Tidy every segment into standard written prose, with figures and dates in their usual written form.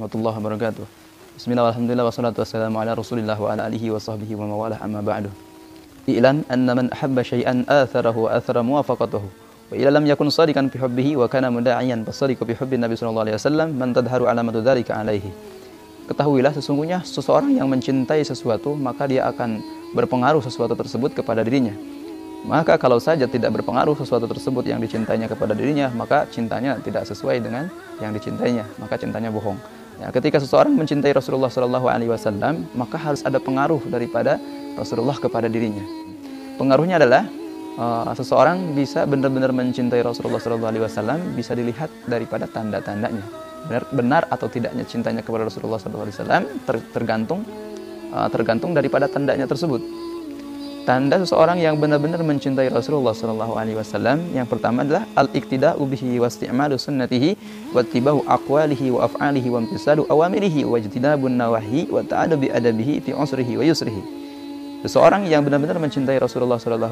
warahmatullahi wabarakatuh. Bismillah, alhamdulillah, wassalatu wassalamu ala rasulillah wa ala alihi wa sahbihi wa mawalah, amma ba'du. I'lam anna man ahabba syai'an atharahu wa athara muwafaqatahu. Wa ila lam yakun sadikan fi hubbihi wa kana muda'iyan fasadiqu fi hubbin Nabi sallallahu alaihi wasallam man tadharu alamatu dzalika alaihi. Ketahuilah sesungguhnya seseorang yang mencintai sesuatu maka dia akan berpengaruh sesuatu tersebut kepada dirinya. Maka kalau saja tidak berpengaruh sesuatu tersebut yang dicintainya kepada dirinya, maka cintanya tidak sesuai dengan yang dicintainya, maka cintanya bohong. Ya, ketika seseorang mencintai Rasulullah SAW, maka harus ada pengaruh daripada Rasulullah kepada dirinya. Pengaruhnya adalah seseorang bisa benar-benar mencintai Rasulullah SAW bisa dilihat daripada tanda-tandanya. Benar atau tidaknya cintanya kepada Rasulullah SAW tergantung daripada tandanya tersebut. Tanda seseorang yang benar-benar mencintai Rasulullah SAW yang pertama adalah al-iqtida'u bihi wa isti'malu sunnatihi wa ittiba'u aqwalihi wa af'alihi wa imtisalu awamirihi wa ijtinabun nawahi wa ta'adubi adabihi fi usrihi wa yusrihi. Seseorang yang benar-benar mencintai Rasulullah SAW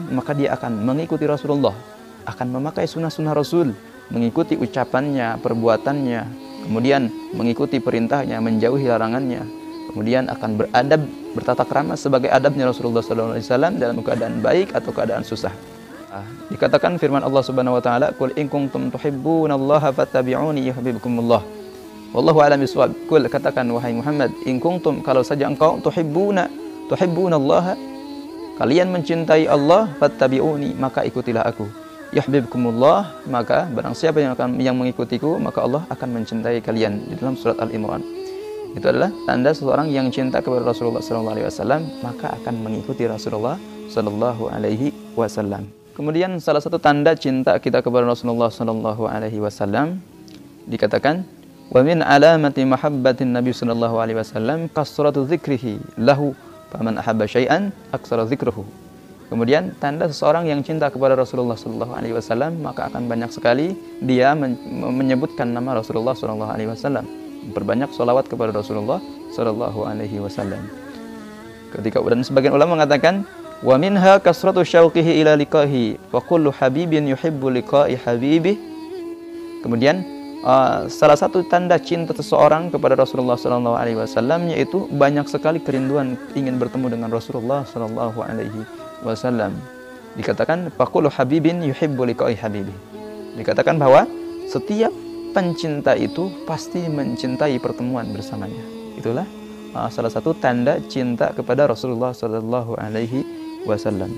maka dia akan mengikuti Rasulullah, akan memakai sunnah-sunnah Rasul, mengikuti ucapannya, perbuatannya, kemudian mengikuti perintahnya, menjauhi larangannya, kemudian akan beradab, bertata krama sebagai adabnya Rasulullah SAW dalam keadaan baik atau keadaan susah. Dikatakan firman Allah Subhanahu Wa Taala, "Qul in kuntum tuhibbunallaha fattabi'uni yuhibbukumullah." Wallahu a'lam bishawab. Qul, katakan wahai Muhammad, in kuntum, kalau saja engkau tuhibbunallaha, kalian mencintai Allah, fattabi'uni, maka ikutilah aku. Yuhibbukumullah, maka barang siapa yang mengikutiku, maka Allah akan mencintai kalian. Di dalam surat Al-Imran. Itu adalah tanda seseorang yang cinta kepada Rasulullah SAW, maka akan mengikuti Rasulullah SAW. Kemudian salah satu tanda cinta kita kepada Rasulullah SAW dikatakan, wa min alamati mahabbatin Nabi SAW kasratu dzikrihi lahu, faman ahabba syai'an aksara dzikruhu. Kemudian tanda seseorang yang cinta kepada Rasulullah SAW maka akan banyak sekali dia menyebutkan nama Rasulullah SAW. Berbanyak sholawat kepada Rasulullah Sallallahu Alaihi Wasallam. Dan sebagian ulama mengatakan, wa minha kasratu syauqihi ila liqahi wa kullu habibin yuhibbu liqa'i habibih. Kemudian salah satu tanda cinta seseorang kepada Rasulullah Sallallahu Alaihi Wasallam yaitu banyak sekali kerinduan ingin bertemu dengan Rasulullah Sallallahu Alaihi Wasallam. Dikatakan fa kullu habibin yuhibbu liqa'i habibih. Dikatakan bahwa setiap pencinta itu pasti mencintai pertemuan bersamanya. Itulah salah satu tanda cinta kepada Rasulullah Sallallahu Alaihi Wasallam.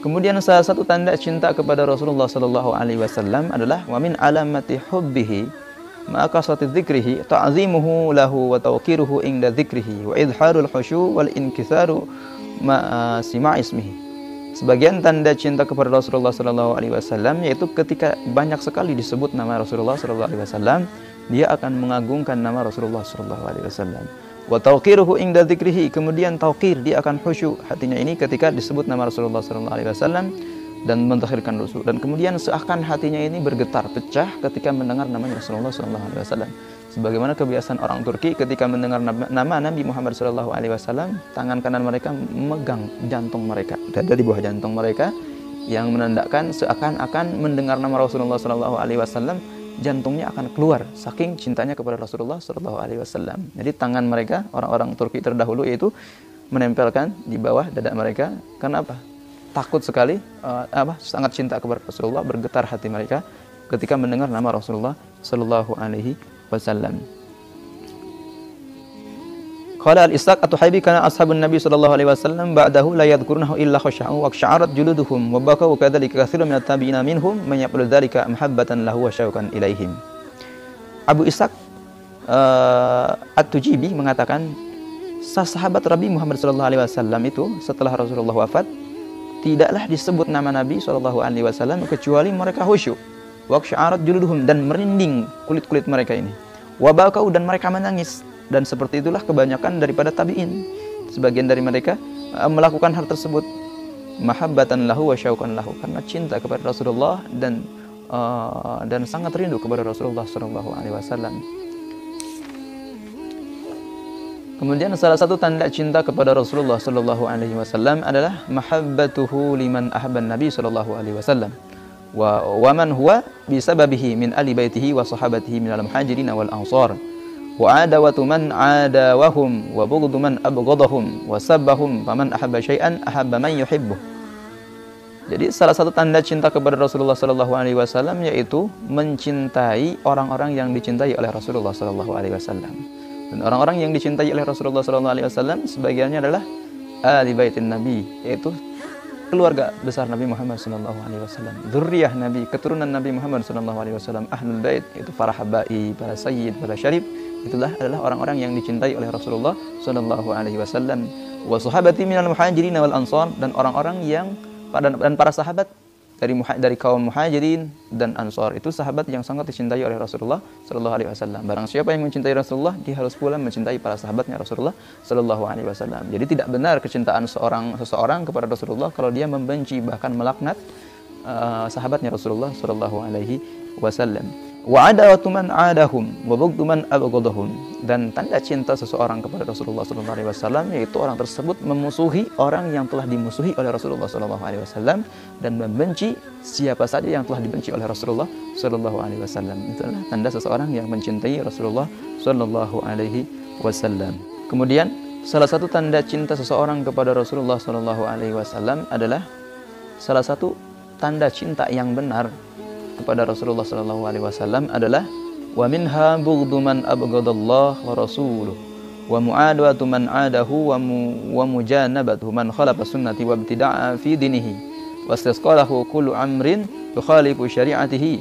Kemudian salah satu tanda cinta kepada Rasulullah Sallallahu Alaihi Wasallam adalah wa min alamati hubbihi ma kasrati dzikrihi ta'zimuhu lahu wa tawqiruhu inda dzikrihi wa idharul khusyu' wal inkitharu ma sima' ismihi. Sebagian tanda cinta kepada Rasulullah Sallallahu Alaihi Wasallam yaitu ketika banyak sekali disebut nama Rasulullah Sallallahu Alaihi Wasallam, dia akan mengagungkan nama Rasulullah Sallallahu Alaihi Wasallam. Wa tawqiruhu inda dzikrihi, kemudian tauqir, dia akan khusyuk hatinya ini ketika disebut nama Rasulullah Sallallahu Alaihi Wasallam dan mentahhirkan Rasul. Dan kemudian seakan hatinya ini bergetar pecah ketika mendengar namanya Rasulullah Sallallahu Alaihi Wasallam. Sebagaimana kebiasaan orang Turki ketika mendengar nama Nabi Muhammad Sallallahu Alaihi Wasallam, tangan kanan mereka memegang jantung mereka, dada di bawah jantung mereka, yang menandakan seakan-akan mendengar nama Rasulullah Sallallahu Alaihi Wasallam, jantungnya akan keluar saking cintanya kepada Rasulullah Sallallahu Alaihi Wasallam. Jadi tangan mereka, orang-orang Turki terdahulu, yaitu menempelkan di bawah dada mereka. Karena apa? Takut sekali, sangat cinta kepada Rasulullah, bergetar hati mereka ketika mendengar nama Rasulullah Sallallahu Alaihi Wasallam. Qala al-Ishaq at-Tuhaibi kana ashabun Nabi sallallahu alaihi wasallam ba'dahu la yadhkurunahu illa khasha'u wa aksha'arat juluduhum wa bakau kadzalika katsirun minat tabi'ina minhum man yaqulu dzalika mahabbatan lahu wa syauqan ilaihim. Abu Ishaq at-Tujibi mengatakan sahabat Nabi Muhammad sallallahu alaihi wasallam itu setelah Rasulullah wafat tidaklah disebut nama Nabi sallallahu alaihi wasallam kecuali mereka khusyuk. Waqsha'arat juluduhum, dan merinding kulit-kulit mereka ini. Wabakau, dan mereka menangis. Dan seperti itulah kebanyakan daripada tabi'in. Sebagian dari mereka melakukan hal tersebut mahabbatan lahu wa syauqan lahu, karena cinta kepada Rasulullah dan sangat rindu kepada Rasulullah sallallahu alaihi wasallam. Kemudian salah satu tanda cinta kepada Rasulullah sallallahu alaihi wasallam adalah mahabbatuhu liman ahabban Nabi sallallahu alaihi wasallam. wa man huwa bisababihi min ali baitihi wa sahabatihi minal muhajirin wal ansar wa adawatu man adawahum wa bughdu man abghadahum wa sabbahum faman ahabba syai'an ahabba man yuhibbuh. Jadi salah satu tanda cinta kepada Rasulullah sallallahu alaihi wasallam yaitu mencintai orang-orang yang dicintai oleh Rasulullah sallallahu alaihi wasallam. Dan orang-orang yang dicintai oleh Rasulullah sallallahu alaihi wasallam sebagiannya adalah ahli baitin nabi, yaitu keluarga besar Nabi Muhammad sallallahu alaihi wasallam, dzurriyyah Nabi, keturunan Nabi Muhammad sallallahu alaihi wasallam, ahlul bait, itu para habaib, para sayyid, para syarif, itulah adalah orang-orang yang dicintai oleh Rasulullah sallallahu alaihi wasallam. Wa sahabati minal muhajirin wal ansar, dan orang-orang yang dan para sahabat dari kaum muhajirin dan ansar, itu sahabat yang sangat dicintai oleh Rasulullah sallallahu alaihi wasallam. Barang siapa yang mencintai Rasulullah, dia harus pula mencintai para sahabatnya Rasulullah sallallahu alaihi wasallam. Jadi tidak benar kecintaan seseorang kepada Rasulullah kalau dia membenci bahkan melaknat sahabatnya Rasulullah sallallahu alaihi wasallam. Wa adawatu man adahum wa bughdu man abghadahum, dan tanda cinta seseorang kepada Rasulullah sallallahu alaihi wasallam yaitu orang tersebut memusuhi orang yang telah dimusuhi oleh Rasulullah sallallahu alaihi wasallam dan membenci siapa saja yang telah dibenci oleh Rasulullah sallallahu alaihi wasallam. Itulah tanda seseorang yang mencintai Rasulullah sallallahu alaihi wasallam. Kemudian salah satu tanda cinta seseorang kepada Rasulullah sallallahu alaihi wasallam adalah salah satu tanda cinta yang benar kepada Rasulullah sallallahu alaihi wasallam adalah wa minha bughdu man abghadallah wa rasuluhu wa mu'adatu man adahu wa mujanabatu man khalafa sunnati wa ibtida'a fi dinihi wastasqalahu kullu amrin yukhalifu syari'atihi.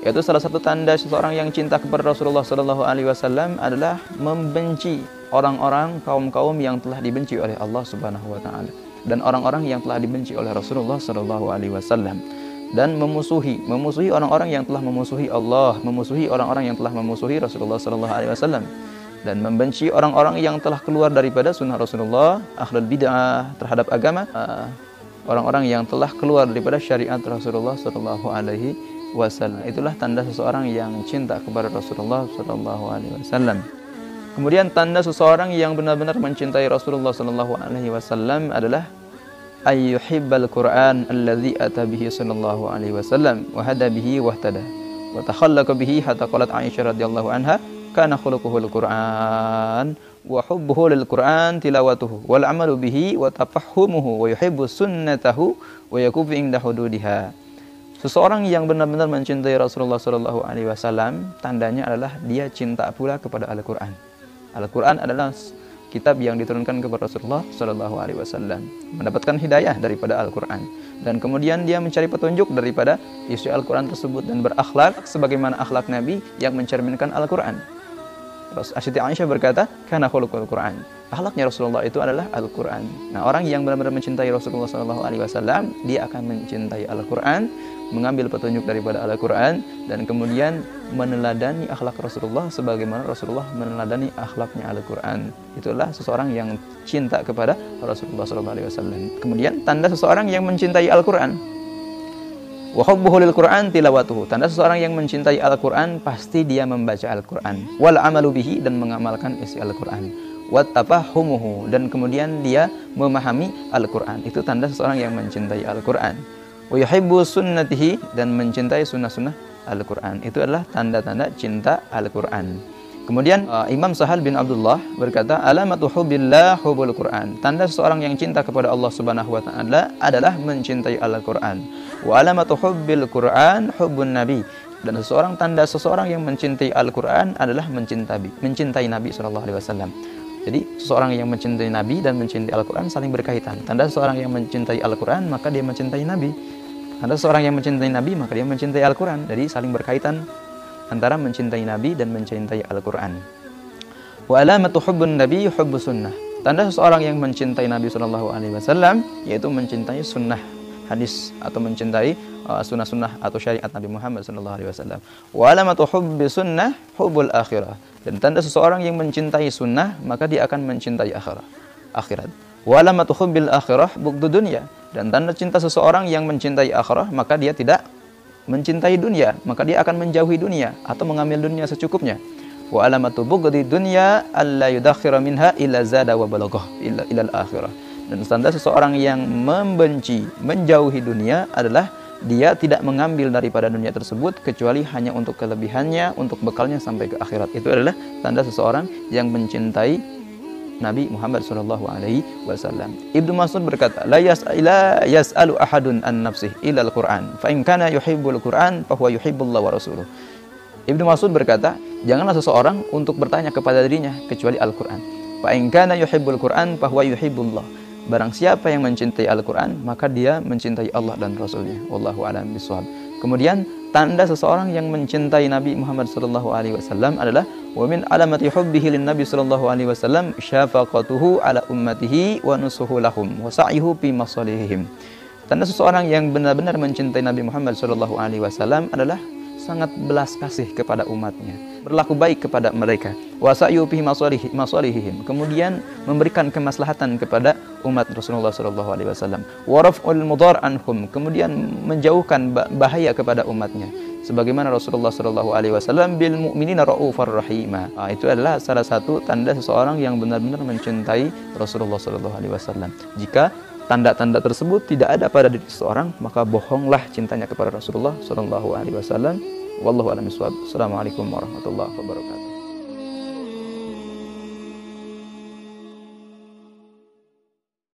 Yaitu salah satu tanda seseorang yang cinta kepada Rasulullah sallallahu alaihi wasallam adalah membenci orang-orang kaum-kaum yang telah dibenci oleh Allah Subhanahu wa taala dan orang-orang yang telah dibenci oleh Rasulullah sallallahu alaihi wasallam, dan memusuhi orang-orang yang telah memusuhi Allah, memusuhi orang-orang yang telah memusuhi Rasulullah sallallahu alaihi wasallam, dan membenci orang-orang yang telah keluar daripada sunnah Rasulullah, ahlul bid'ah terhadap agama, orang-orang yang telah keluar daripada syariat Rasulullah sallallahu alaihi wasallam. Itulah tanda seseorang yang cinta kepada Rasulullah sallallahu alaihi wasallam. Kemudian tanda seseorang yang benar-benar mencintai Rasulullah sallallahu alaihi wasallam adalah ayyuhibbal Qur'an alladzi ata bihi sallallahu alaihi wasallam wa hada bihi wahtada wa takhallaqa bihi hatta qalat Aisyah radhiyallahu anha kana khuluquhul Qur'an wa hubbuhu lil Qur'an tilawatuhu wal amalu bihi wa tafahhumuhu wa yuhibbu sunnatahu wa yakufu inda hududiha. Seseorang yang benar-benar mencintai Rasulullah sallallahu alaihi wasallam, tandanya adalah dia cinta pula kepada Al-Qur'an. Al-Qur'an adalah kitab yang diturunkan kepada Rasulullah sallallahu alaihi wasallam, mendapatkan hidayah daripada Al-Qur'an, dan kemudian dia mencari petunjuk daripada isi Al-Qur'an tersebut dan berakhlak sebagaimana akhlak Nabi yang mencerminkan Al-Qur'an. Siti Aisyah berkata, kana khuluqul Qur'an. Akhlaknya Rasulullah itu adalah Al-Qur'an. Nah, orang yang benar-benar mencintai Rasulullah sallallahu alaihi wasallam, dia akan mencintai Al-Qur'an, mengambil petunjuk daripada Al-Qur'an, dan kemudian meneladani akhlak Rasulullah sebagaimana Rasulullah meneladani akhlaknya Al-Qur'an. Itulah seseorang yang cinta kepada Rasulullah sallallahu alaihi wasallam. Kemudian tanda seseorang yang mencintai Al-Qur'an, wa hubbuhu lil Qur'an tilawatuhu. Tanda seseorang yang mencintai Al-Qur'an pasti dia membaca Al-Qur'an, wal amalu bihi, dan mengamalkan isi Al-Qur'an, wa tafahhumuhu, dan kemudian dia memahami Al-Qur'an. Itu tanda seseorang yang mencintai Al-Qur'an. Wa yuhibbu sunnatihi, dan mencintai sunnah-sunnah Al-Qur'an. Itu adalah tanda-tanda cinta Al-Qur'an. Kemudian Imam Sahal bin Abdullah berkata, alamatu hubbillah hubbul Qur'an. Tanda seseorang yang cinta kepada Allah Subhanahu wa taala adalah mencintai Al-Qur'an. Wa alamatu hubbil Qur'an hubbun nabi. Dan tanda seseorang yang mencintai Al-Qur'an adalah mencintai Nabi sallallahu alaihi wasallam. Jadi seseorang yang mencintai Nabi dan mencintai Al-Qur'an saling berkaitan. Tanda seseorang yang mencintai Al-Qur'an maka dia mencintai Nabi. Tanda seseorang yang mencintai Nabi maka dia mencintai Al-Qur'an. Jadi saling berkaitan antara mencintai Nabi dan mencintai Al-Qur'an. Wa alamatu hubbun nabi hubbus sunnah. Tanda seseorang yang mencintai Nabi sallallahu alaihi wasallam yaitu mencintai sunnah hadis atau mencintai sunnah-sunnah atau syariat Nabi Muhammad sallallahu alaihi wasallam. Wa alamatu hubbi sunnah hubbul akhirah. Dan tanda seseorang yang mencintai sunnah maka dia akan mencintai akhirat. Wa alamatu hubbil akhirah bughdu dunya. Dan tanda cinta seseorang yang mencintai akhirah maka dia tidak mencintai dunia, maka dia akan menjauhi dunia atau mengambil dunia secukupnya. Wa alamatu bughdi dunya alla yudakhira minha illa zada wa balaghah ila al-akhirah. Dan tanda seseorang yang menjauhi dunia adalah dia tidak mengambil daripada dunia tersebut kecuali hanya untuk kelebihannya, untuk bekalnya sampai ke akhirat. Itu adalah tanda seseorang yang mencintai Nabi Muhammad SAW. Ibnu Mas'ud berkata, la yas'alu ahadun an nafsih illa al-Qur'an, fa in kana yuhibbul Qur'an fa huwa yuhibbullah wa rasuluh. Ibnu Mas'ud berkata, janganlah seseorang untuk bertanya kepada dirinya kecuali Al-Qur'an. Fa in kana yuhibbul Qur'an fa huwa yuhibbullah. Barang siapa yang mencintai Al-Qur'an, maka dia mencintai Allah dan Rasulnya. Wallahu a'lam bishawab. Kemudian tanda seseorang yang mencintai Nabi Muhammad SAW adalah wa min alamati hubbihi lin Nabi SAW syafaqatuhu ala ummatihi wa nusuhu lahum wa sa'yuhu fi masalihihim. Tanda seseorang yang benar-benar mencintai Nabi Muhammad SAW adalah sangat belas kasih kepada umatnya, berlaku baik kepada mereka, wa sa'yu fi masalihihim, kemudian memberikan kemaslahatan kepada umat Rasulullah SAW, wa raf'ul mudhar anhum, kemudian menjauhkan bahaya kepada umatnya, sebagaimana Rasulullah SAW bil mu'minina raufur rahimah. Itu adalah salah satu tanda seseorang yang benar-benar mencintai Rasulullah SAW. Jika tanda-tanda tersebut tidak ada pada diri seseorang, maka bohonglah cintanya kepada Rasulullah SAW. Wallahu a'lam bishawab. Assalamualaikum warahmatullahi wabarakatuh.